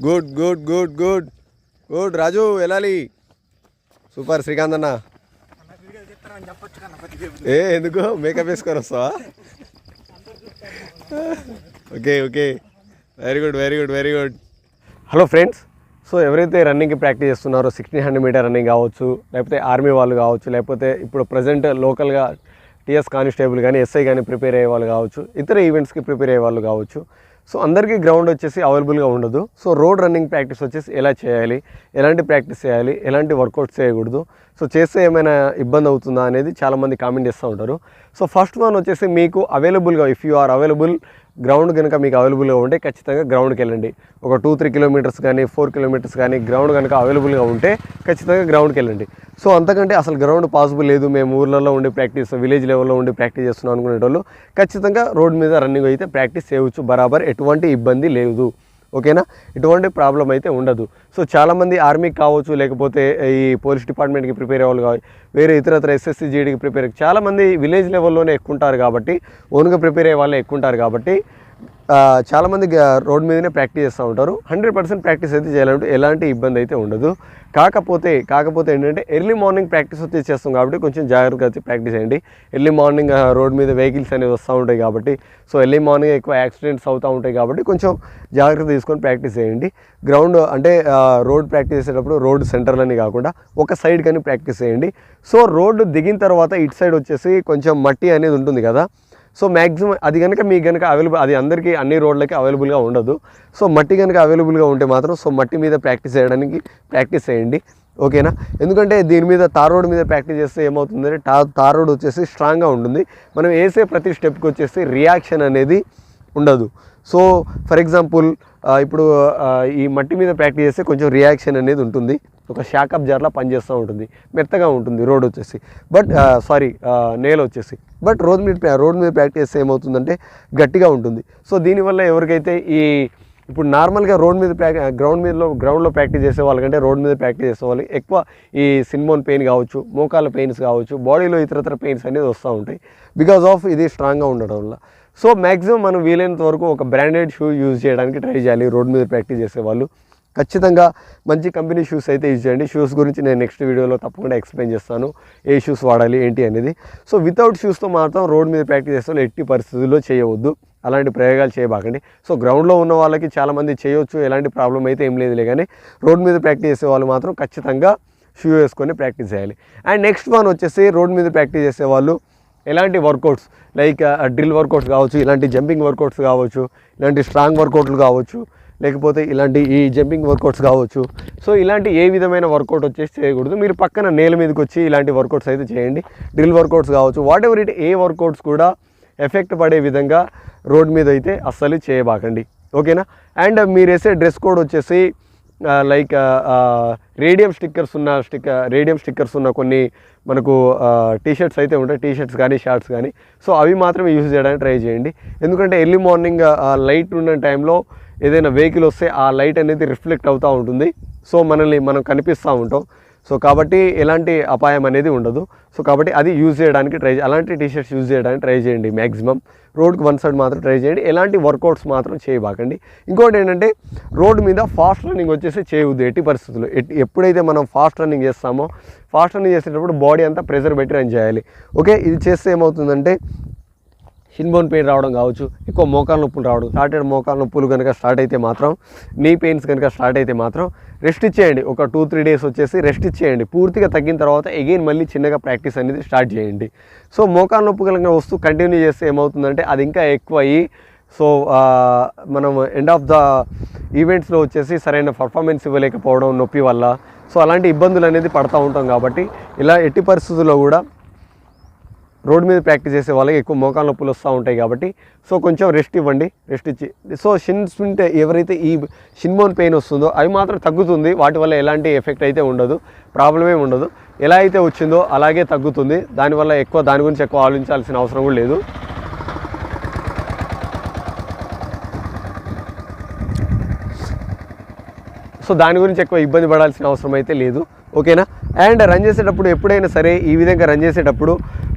Good good good good good Raju వెళ్ళాలి. Super Srikanth అన్న. ఎందుకు మేకప్ వేసుకొని వస్తావా? Okay okay, very good very good very good. Hello friends, so ఎవరైతే రన్నింగ్కి ప్రాక్టీస్ చేస్తున్నారో 1600 మీటర్ రన్నింగ్ కావచ్చు, లేకపోతే ఆర్మీ వాళ్ళు కావచ్చు, లేకపోతే ఇప్పుడు ప్రజెంట్ లోకల్గా టీఎస్ కానిస్టేబుల్ కానీ ఎస్ఐ కానీ ప్రిపేర్ అయ్యే వాళ్ళు కావచ్చు, ఇతర ఈవెంట్స్కి ప్రిపేర్ అయ్యే వాళ్ళు కావచ్చు. సో అందరికీ గ్రౌండ్ వచ్చేసి అవైలబుల్గా ఉండదు. సో రోడ్ రన్నింగ్ ప్రాక్టీస్ వచ్చేసి ఎలా చేయాలి, ఎలాంటి ప్రాక్టీస్ చేయాలి, ఎలాంటి వర్కౌట్స్ చేయకూడదు, సో చేస్తే ఏమైనా ఇబ్బంది అవుతుందా అనేది చాలామంది కామెంట్ చేస్తూ ఉంటారు. సో ఫస్ట్ వన్ వచ్చేసి మీకు అవైలబుల్గా, if you are available, ground కనుక మీకు అవైలబుల్గా ఉంటే ఖచ్చితంగా గ్రౌండ్కి వెళ్ళండి. ఒక 2-3 కిలోమీటర్స్ కానీ 4 కిలోమీటర్స్ కానీ గ్రౌండ్ కనుక అవైలబుల్గా ఉంటే ఖచ్చితంగా గ్రౌండ్కి వెళ్ళండి. సో అంతకంటే అసలు గ్రౌండ్ పాసిబుల్ లేదు, మేము ఊర్లలో ఉండి ప్రాక్టీస్, విలేజ్ లెవెల్లో ఉండి ప్రాక్టీస్ చేస్తున్నాం అనుకునేటోళ్ళు ఖచ్చితంగా రోడ్ మీద రన్నింగ్ అయితే ప్రాక్టీస్ చేయవచ్చు బరాబర్, ఎటువంటి ఇబ్బంది లేదు. ఓకేనా, ఎటువంటి ప్రాబ్లం అయితే ఉండదు. సో చాలామంది ఆర్మీకి కావచ్చు, లేకపోతే ఈ పోలీస్ డిపార్ట్మెంట్కి ప్రిపేర్ అయ్యే వాళ్ళు కావచ్చు, వేరే ఇతరత్ర ఎస్ఎస్సి జీడీకి ప్రిపేర్, చాలామంది విలేజ్ లెవెల్లోనే ఎక్కువ ఉంటారు కాబట్టి, ఓన్గా ప్రిపేర్ అయ్యే వాళ్ళే ఎక్కువ ఉంటారు కాబట్టి చాలామంది రోడ్ మీదనే ప్రాక్టీస్ చేస్తూ ఉంటారు. 100% ప్రాక్టీస్ అయితే చేయాలంటే ఎలాంటి ఇబ్బంది అయితే ఉండదు. కాకపోతే ఏంటంటే ఎర్లీ మార్నింగ్ ప్రాక్టీస్ వచ్చి చేస్తాం కాబట్టి కొంచెం జాగ్రత్తగా అయితే ప్రాక్టీస్ చేయండి. ఎర్లీ మార్నింగ్ రోడ్ మీద వెహికల్స్ అనేవి వస్తూ ఉంటాయి కాబట్టి, సో ఎర్లీ మార్నింగ్ ఎక్కువ యాక్సిడెంట్స్ అవుతూ ఉంటాయి కాబట్టి కొంచెం జాగ్రత్త తీసుకొని ప్రాక్టీస్ చేయండి. గ్రౌండ్ అంటే రోడ్ ప్రాక్టీస్ చేసేటప్పుడు రోడ్ సెంటర్లని కాకుండా ఒక సైడ్ కానీ ప్రాక్టీస్ చేయండి. సో రోడ్డు దిగిన తర్వాత ఇటు సైడ్ వచ్చేసి కొంచెం మట్టి అనేది ఉంటుంది కదా, సో మ్యాక్సిమం అది కనుక మీకు కనుక అవైలబుల్, అది అందరికీ అన్ని రోడ్లకి అవైలబుల్గా ఉండదు. సో మట్టి కనుక అవైలబుల్గా ఉంటే మాత్రం సో మట్టి మీద ప్రాక్టీస్ చేయడానికి ప్రాక్టీస్ చేయండి. ఓకేనా, ఎందుకంటే దీని మీద తార్ రోడ్ మీద ప్రాక్టీస్ చేస్తే ఏమవుతుందంటే తార్ రోడ్ వచ్చేసి స్ట్రాంగ్గా ఉంటుంది. మనం వేసే ప్రతి స్టెప్కి వచ్చేసి రియాక్షన్ అనేది ఉండదు. సో ఫర్ ఎగ్జాంపుల్ ఇప్పుడు ఈ మట్టి మీద ప్రాక్టీస్ చేస్తే కొంచెం రియాక్షన్ అనేది ఉంటుంది, ఒక షాకప్ జార్లా పనిచేస్తూ ఉంటుంది, మెత్తగా ఉంటుంది రోడ్ వచ్చేసి, బట్ నేల వచ్చేసి. బట్ రోడ్ మీద ప్రాక్టీస్ చేస్తే ఏమవుతుందంటే గట్టిగా ఉంటుంది. సో దీనివల్ల ఎవరికైతే ఇప్పుడు నార్మల్గా గ్రౌండ్లో ప్రాక్టీస్ చేసే వాళ్ళకంటే రోడ్ మీద ప్రాక్టీస్ చేసే వాళ్ళకి ఎక్కువ ఈ సిన్బోన్ పెయిన్ కావచ్చు, మోకాళ్ళ పెయిన్స్ కావచ్చు, బాడీలో ఇతరత్ర పెయిన్స్ అనేది వస్తూ ఉంటాయి బికాజ్ ఆఫ్ ఇది స్ట్రాంగ్గా ఉండడం వల్ల. సో మ్యాక్సిమం మనం వీలైనంత వరకు ఒక బ్రాండెడ్ షూ యూజ్ చేయడానికి ట్రై చేయాలి. రోడ్ మీద ప్రాక్టీస్ చేసేవాళ్ళు ఖచ్చితంగా మంచి కంపెనీ షూస్ అయితే యూజ్ చేయండి. షూస్ గురించి నేను నెక్స్ట్ వీడియోలో తప్పకుండా ఎక్స్ప్లెయిన్ చేస్తాను, ఏ షూస్ వాడాలి ఏంటి అనేది. సో వితౌట్ షూస్తో మాత్రం రోడ్ మీద ప్రాక్టీస్ చేస్తే ఎట్టి పరిస్థితుల్లో చేయవద్దు, అలాంటి ప్రయోగాలు చేయబాకండి. సో గ్రౌండ్లో ఉన్న వాళ్ళకి చాలామంది చేయొచ్చు, ఎలాంటి ప్రాబ్లం అయితే ఏం లేదులే, కానీ రోడ్ మీద ప్రాక్టీస్ చేసే వాళ్ళు మాత్రం ఖచ్చితంగా షూ వేసుకొని ప్రాక్టీస్ చేయాలి. అండ్ నెక్స్ట్ వన్ వచ్చేసి రోడ్ మీద ప్రాక్టీస్ చేసేవాళ్ళు ఎలాంటి వర్కౌట్స్ లైక్ డ్రిల్ వర్కౌట్స్ కావచ్చు, ఇలాంటి జంపింగ్ వర్కౌట్స్ కావచ్చు, ఇలాంటి స్ట్రాంగ్ వర్కౌట్లు కావచ్చు, లేకపోతే ఇలాంటి ఈ జంపింగ్ వర్కౌట్స్ కావచ్చు. సో ఇలాంటి ఏ విధమైన వర్కౌట్ వచ్చేసి చేయకూడదు. మీరు పక్కన నేల మీదకి వచ్చి ఇలాంటి వర్కౌట్స్ అయితే చేయండి. డ్రిల్ వర్కౌట్స్ కావచ్చు, what ever it, A workouts కూడా ఎఫెక్ట్ పడే విధంగా రోడ్ మీద అయితే అస్సలు చేయబాకండి. ఓకేనా, అండ్ మీరు వేసే డ్రెస్ కోడ్ వచ్చేసి లైక్ రేడియం స్టిక్కర్స్ ఉన్న కొన్ని మనకు టీషర్ట్స్ అయితే ఉంటాయి, టీషర్ట్స్ కానీ షార్ట్స్ కానీ. సో అవి మాత్రమే యూజ్ చేయడానికి ట్రై చేయండి. ఎందుకంటే ఎర్లీ మార్నింగ్ లైట్ ఉన్న టైంలో ఏదైనా వెహికల్ వస్తే ఆ లైట్ అనేది రిఫ్లెక్ట్ అవుతూ ఉంటుంది. సో మనం కనిపిస్తూ ఉంటాం. సో కాబట్టి ఎలాంటి అపాయం అనేది ఉండదు. సో కాబట్టి అది యూజ్ చేయడానికి అలాంటి టీషర్ట్స్ యూజ్ చేయడానికి ట్రై చేయండి. మ్యాక్సిమం రోడ్కి వన్ సైడ్ మాత్రం ట్రై చేయండి, ఎలాంటి వర్కౌట్స్ మాత్రం చేయబాకండి. ఇంకోటి ఏంటంటే రోడ్ మీద ఫాస్ట్ రన్నింగ్ వచ్చేసి చేయవద్దు ఎట్టి పరిస్థితుల్లో. ఎప్పుడైతే మనం ఫాస్ట్ రన్నింగ్ చేస్తామో, ఫాస్ట్ రన్నింగ్ చేసేటప్పుడు బాడీ అంతా ప్రెషర్ పెట్టి రన్ చేయాలి. ఓకే, ఇది చేస్తే ఏమవుతుందంటే షిన్బోన్ పెయిన్ రావడం కావచ్చు, ఎక్కువ మోకాళ్ళ నొప్పులు రావడం, మోకాళ్ళ నొప్పులు కనుక స్టార్ట్ అయితే మాత్రం, నీ పెయిన్స్ కనుక స్టార్ట్ అయితే మాత్రం రెస్ట్ ఇచ్చేయండి. ఒక 2-3 డేస్ వచ్చేసి రెస్ట్ ఇచ్చేయండి. పూర్తిగా తగ్గిన తర్వాత అగైన్ మళ్ళీ చిన్నగా ప్రాక్టీస్ అనేది స్టార్ట్ చేయండి. సో మోకాళ్ళ నొప్పు కనుక వస్తూ కంటిన్యూ చేస్తే ఏమవుతుందంటే అది ఇంకా ఎక్కువ అయ్యి, సో మనం ఎండ్ ఆఫ్ ద ఈవెంట్స్లో వచ్చేసి సరైన పర్ఫార్మెన్స్ ఇవ్వలేకపోవడం నొప్పి వల్ల, సో అలాంటి ఇబ్బందులు అనేది పడుతూ ఉంటాం. కాబట్టి ఇలా ఎట్టి పరిస్థితుల్లో కూడా రోడ్ మీద ప్రాక్టీస్ చేసే వాళ్ళకి ఎక్కువ మోకాళ్ళ నొప్పులు వస్తూ ఉంటాయి కాబట్టి సో కొంచెం రెస్ట్ ఇవ్వండి. రెస్ట్ ఇచ్చి సో ఎవరైతే ఈ షిన్బోన్ పెయిన్ వస్తుందో అవి మాత్రం తగ్గుతుంది. వాటి వల్ల ఎలాంటి ఎఫెక్ట్ అయితే ఉండదు, ప్రాబ్లమే ఉండదు. ఎలా అయితే వచ్చిందో అలాగే తగ్గుతుంది. దానివల్ల దాని గురించి ఎక్కువ ఆలోచించాల్సిన అవసరం కూడా లేదు. సో దాని గురించి ఎక్కువ ఇబ్బంది పడాల్సిన అవసరం అయితే లేదు. ఓకేనా, అండ్ రన్ చేసేటప్పుడు ఎప్పుడైనా సరే ఈ విధంగా రన్ చేసేటప్పుడు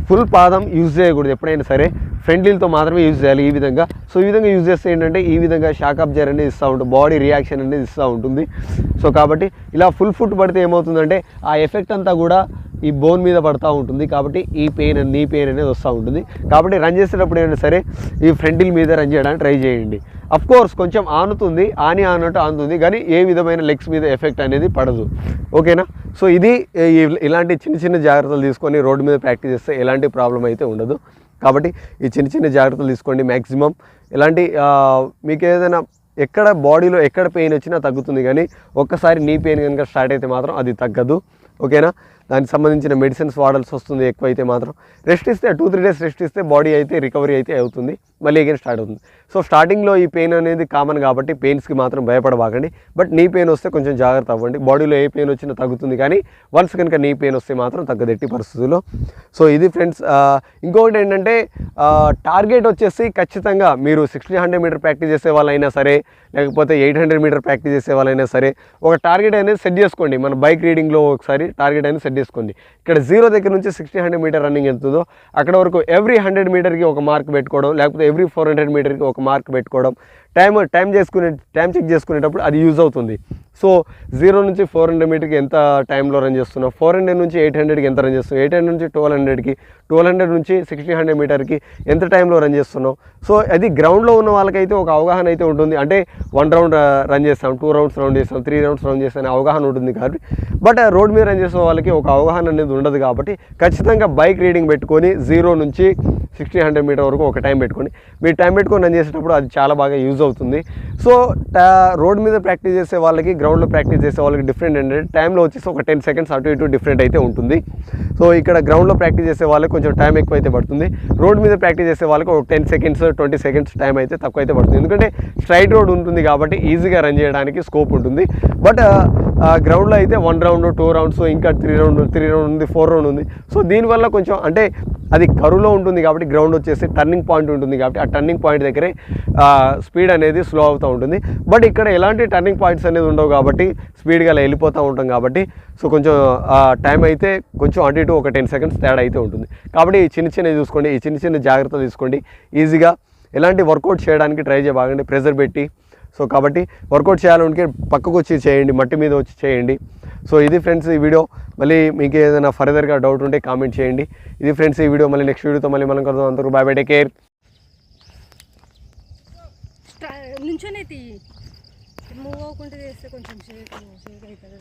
ఫుల్ పాదం యూజ్ చేయకూడదు ఎప్పుడైనా సరే, ఫ్రంట్ వీల్తో మాత్రమే యూజ్ చేయాలి ఈ విధంగా. సో ఈ విధంగా యూజ్ చేస్తే ఏంటంటే ఈ విధంగా షాక్ అబ్జర్ అనేది ఇస్తూ ఉంటుంది, బాడీ రియాక్షన్ అనేది ఇస్తూ ఉంటుంది. సో కాబట్టి ఇలా ఫుల్ ఫుట్ పడితే ఏమవుతుందంటే ఆ ఎఫెక్ట్ అంతా కూడా ఈ బోన్ మీద పడుతూ ఉంటుంది. కాబట్టి ఈ పెయిన్ నీ పెయిన్ అనేది వస్తూ ఉంటుంది. కాబట్టి రన్ చేసేటప్పుడు ఏమైనా సరే ఈ ఫ్రంట్ వీల్ మీద రన్ చేయడానికి ట్రై చేయండి. కోర్స్ కొంచెం ఆనుతుంది, ఆనట్టు ఆనుతుంది, కానీ ఏ విధమైన లెగ్స్ మీద ఎఫెక్ట్ అనేది పడదు. ఓకేనా? సో ఇది ఇలాంటి చిన్న చిన్న జాగ్రత్తలు తీసుకొని రోడ్డు మీద ప్రాక్టీస్ చేస్తే ఎలాంటి ప్రాబ్లం అయితే ఉండదు. కాబట్టి ఈ చిన్న చిన్న జాగ్రత్తలు తీసుకోండి. మ్యాక్సిమం ఎలాంటి మీకు ఏదైనా ఎక్కడ బాడీలో ఎక్కడ పెయిన్ వచ్చినా తగ్గుతుంది, కానీ ఒక్కసారి నీ పెయిన్ కనుక స్టార్ట్ అయితే మాత్రం అది తగ్గదు. ఓకేనా? దానికి సంబంధించిన మెడిసిన్స్ వాడాల్సి వస్తుంది. ఎక్కువైతే మాత్రం రెస్ట్ ఇస్తే 2-3 డేస్ రెస్ట్ ఇస్తే బాడీ అయితే రికవరీ అయితే అవుతుంది, మళ్ళీ అగైన్ స్టార్ట్ అవుతుంది. సో స్టార్టింగ్లో ఈ పెయిన్ అనేది కామన్ కాబట్టి పెయిన్స్కి మాత్రం భయపడబాకండి. బట్ నీ పెయిన్ వస్తే కొంచెం జాగ్రత్త అవ్వండి. బాడీలో ఏ పెయిన్ వచ్చినా తగ్గుతుంది, కానీ వన్స్ కనుక నీ పెయిన్ వస్తే మాత్రం తగ్గదెట్టి పరిస్థితుల్లో. సో ఇది ఫ్రెండ్స్. ఇంకొకటి ఏంటంటే టార్గెట్ వచ్చేసి ఖచ్చితంగా మీరు 1600 మీటర్ ప్రాక్టీస్ చేసే వాళ్ళైనా సరే, లేకపోతే 800 మీటర్ ప్రాక్టీస్ చేసే వాళ్ళైనా సరే, ఒక టార్గెట్ అనేది సెట్ చేసుకోండి. మన బైక్ రీడింగ్లో ఒకసారి టార్గెట్ అనేది సెట్ చేసుకోండి. ఇక్కడ 0 దగ్గర నుంచి 1600 మీటర్ రన్నింగ్ ఎంతుందో అక్కడ వరకు ఎవ్రీ 100 మీటర్కి ఒక మార్క్ పెట్టుకోవడం, లేకపోతే ఎవ్రీ 400 మీటర్కి ఒక మార్క్ పెట్టుకోవడం, టైం చెక్ చేసుకునేటప్పుడు అది యూజ్ అవుతుంది. సో 0 నుంచి 400 మీటర్కి ఎంత టైంలో రన్ చేస్తున్నాం, 400 నుంచి 800కి ఎంత రన్ చేస్తున్నాం, 800 నుంచి 1200కి, 1200 నుంచి 1600 మీటర్కి ఎంత టైంలో రన్ చేస్తున్నాం. సో అది గ్రౌండ్లో ఉన్న వాళ్ళకైతే ఒక అవగాహన అయితే ఉంటుంది. అంటే 1 రౌండ్ రన్ చేస్తాం, 2 రౌండ్స్ రౌండ్ చేస్తాం, 3 రౌండ్స్ రౌండ్ చేస్తాం అవగాహన ఉంటుంది కాబట్టి. బట్ రోడ్ మీద రన్ చేసే వాళ్ళకి ఒక అవగాహన అనేది ఉండదు. కాబట్టి ఖచ్చితంగా బైక్ రీడింగ్ పెట్టుకొని 0 నుంచి 1600 మీటర్ వరకు ఒక టైం పెట్టుకోండి. మీరు టైం పెట్టుకొని రన్ చేసేటప్పుడు అది చాలా బాగా యూజ్ అవుతుంది. సో రోడ్ మీద ప్రాక్టీస్ చేసే వాళ్ళకి, గ్రౌండ్లో ప్రాక్టీస్ చేసే వాళ్ళకి డిఫరెంట్ ఏంటంటే టైంలో వచ్చేసి ఒక 10 సెకండ్స్ అటు ఇటు డిఫరెంట్ అయితే ఉంటుంది. సో ఇక్కడ గ్రౌండ్లో ప్రాక్టీస్ చేసే వాళ్ళకి కొంచెం టైం ఎక్కువ అయితే పడుతుంది. రోడ్ మీద ప్రాక్టీస్ చేసే వాళ్ళకి ఒక 10 సెకండ్స్ 20 సెకండ్స్ టైం అయితే తక్కువ అయితే పడుతుంది. ఎందుకంటే స్ట్రైట్ రోడ్ ఉంటుంది కాబట్టి ఈజీగా రన్ చేయడానికి స్కోప్ ఉంటుంది. బట్ గ్రౌండ్లో అయితే 1 రౌండ్ 2 రౌండ్స్ ఇంకా 3 రౌండ్ ఉంది, 4 రౌండ్ ఉంది. సో దీనివల్ల కొంచెం అంటే అది కరువులో ఉంటుంది కాబట్టి గ్రౌండ్ వచ్చేసి టర్నింగ్ పాయింట్ ఉంటుంది కాబట్టి ఆ టర్నింగ్ పాయింట్ దగ్గరే స్పీడ్ అనేది స్లో అవుతూ ఉంటుంది. బట్ ఇక్కడ ఎలాంటి టర్నింగ్ పాయింట్స్ అనేది ఉండవు కాబట్టి స్పీడ్గా అలా వెళ్ళిపోతూ ఉంటాం కాబట్టి సో కొంచెం టైం అయితే కొంచెం అటు ఇటు ఒక 10 సెకండ్స్ తేడా అయితే ఉంటుంది. కాబట్టి ఈ చిన్నవి చూసుకోండి, ఈ చిన్న జాగ్రత్తలు తీసుకోండి. ఈజీగా ఎలాంటి వర్కౌట్ చేయడానికి ట్రై చేయబాగండి ప్రెజర్ పెట్టి. సో కాబట్టి వర్కౌట్ చేయాలంటే పక్కకు వచ్చి చేయండి, మట్టి మీద వచ్చి చేయండి. సో ఇది ఫ్రెండ్స్ ఈ వీడియో. మళ్ళీ మీకు ఏదైనా ఫర్దర్గా డౌట్ ఉంటే కామెంట్ చేయండి. ఇది ఫ్రెండ్స్ ఈ వీడియో. మళ్ళీ నెక్స్ట్ వీడియోతో మళ్ళీ మనం కలుద్దాం. అంతవరకు బై బై, టేక్ కేర్. నుంచోనే మూవ్ అవ్వకుండా చేస్తే కొంచెం షేక్ అవుతుంది.